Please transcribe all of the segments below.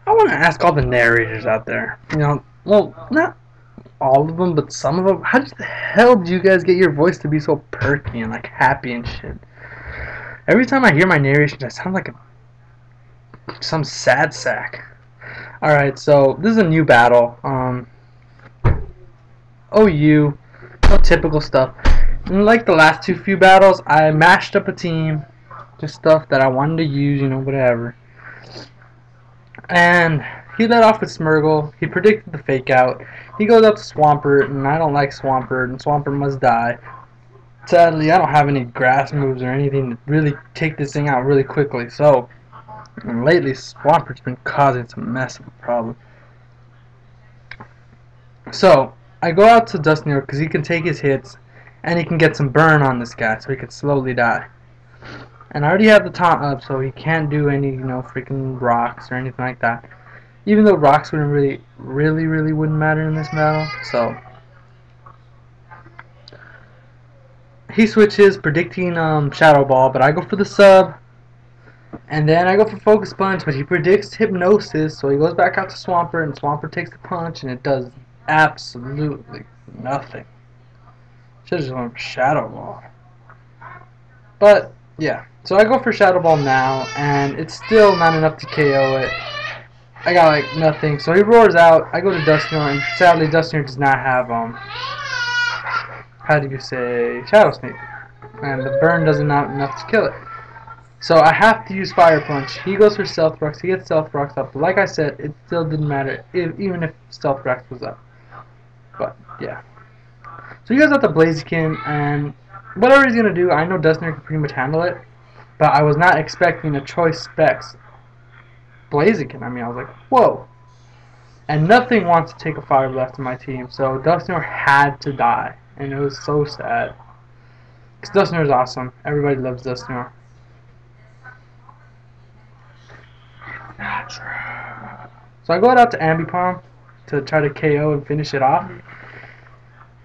I want to ask all the narrators out there. Well, not all of them, but some of them. How the hell do you guys get your voice to be so perky and like happy and shit? Every time I hear my narration, I sound like some sad sack. All right, so this is a new battle. OU, no typical stuff. And like the last few battles, I mashed up a team, just stuff that I wanted to use, whatever. And he led off with Smurgle. He predicted the fake out. He goes up to Swampert, and I don't like Swampert, and Swampert must die. Sadly, I don't have any grass moves or anything to really take this thing out really quickly. So, and lately, Swampert's been causing some mess of a problem. So, I go out to Dustin because he can take his hits, and he can get some burn on this guy, so he can slowly die. And I already have the taunt up, so he can't do any, freaking rocks or anything like that. Even though rocks wouldn't really wouldn't matter in this battle. So he switches, predicting Shadow Ball, but I go for the sub. And then I go for Focus Punch, but he predicts Hypnosis, so he goes back out to Swampert, and Swampert takes the punch, and it does absolutely nothing. Should've just went for Shadow Ball. But yeah, so I go for Shadow Ball now, and it's still not enough to KO it. I got like nothing, so he roars out. I go to Dustior, and sadly Dustior does not have how do you say, Shadow Sneak, and the burn doesn't not enough to kill it. So I have to use Fire Punch. He goes for Stealth Rocks. He gets Stealth Rocks up. But like I said, it still didn't matter even if Stealth Rocks was up. But yeah. So he goes out to Blaziken, and whatever he's gonna do, I know Dustior can pretty much handle it. But I was not expecting a Choice Specs Blaziken. I mean, I was like, whoa. And nothing wants to take a Fire Blast in my team, so Dustior had to die. And it was so sad. Because Dustior is awesome. Everybody loves Dustior. So I go out to Ambipom to try to KO and finish it off.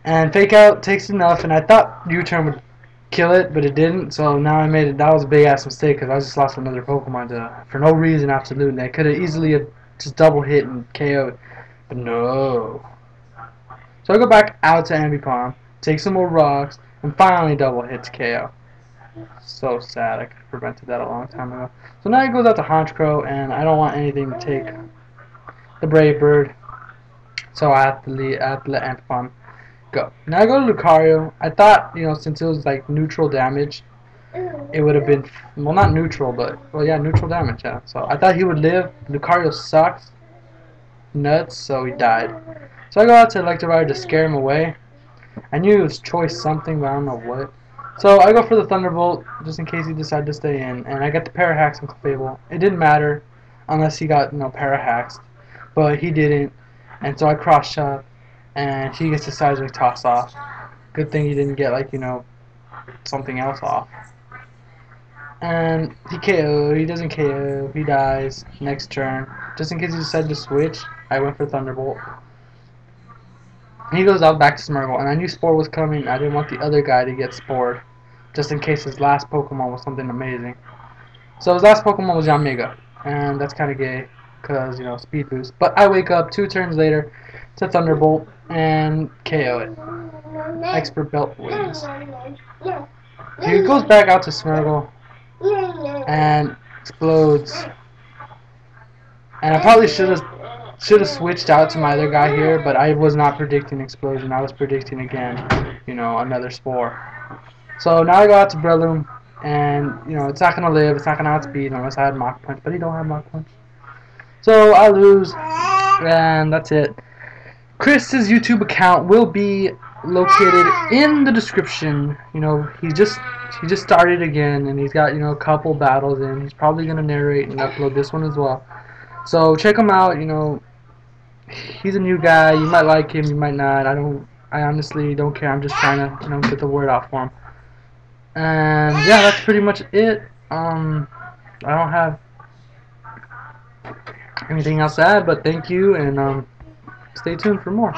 And Fake Out takes enough, and I thought U-Turn would kill it, but it didn't. So now I made it. That was a big ass mistake because I just lost another Pokemon for no reason, absolutely. I could have easily just double hit and KO'd, but no. So I go back out to Ambipom, take some more rocks, and finally double hits KO. So sad. I could have prevented that a long time ago. So now he goes out to Honchkrow, and I don't want anything to take the Brave Bird. So I have to let Ambipom go. Now I go to Lucario. I thought, since it was like neutral damage, it would have been, well, not neutral, but, well, yeah, neutral damage, yeah. So I thought he would live. Lucario sucks. Nuts, so he died. So I go out to Electivire to scare him away. I knew it was Choice something, but I don't know what. So I go for the Thunderbolt, just in case he decided to stay in, and I get the Parahax on Clefable. It didn't matter, unless he got, Parahaxed, but he didn't, and so I cross-shot, and he gets the Seismic Toss off. Good thing he didn't get, like, something else off. And he KO, he doesn't KO, he dies, next turn. Just in case he decided to switch, I went for Thunderbolt. He goes out back to Smurgle, and I knew Spore was coming. I didn't want the other guy to get Spored, just in case his last Pokemon was something amazing. So his last Pokemon was Yanmega, and that's kind of gay, because, speed boost. But I wake up 2 turns later to Thunderbolt and KO it. Expert Belt wins. He goes back out to Smurgle and explodes. And I probably should have switched out to my other guy here, but I was not predicting Explosion. I was predicting again, another Spore. So now I go out to Breloom, and it's not gonna live. It's not gonna outspeed unless I had Mach Punch, but he don't have Mach Punch. So I lose, and that's it. Chris's YouTube account will be located in the description. He just started again, and he's got a couple battles in. He's probably gonna narrate and upload this one as well. So check him out. He's a new guy. You might like him, you might not. I honestly don't care. I'm just trying to get the word out for him. And yeah, that's pretty much it. I don't have anything else to add, but thank you, and stay tuned for more.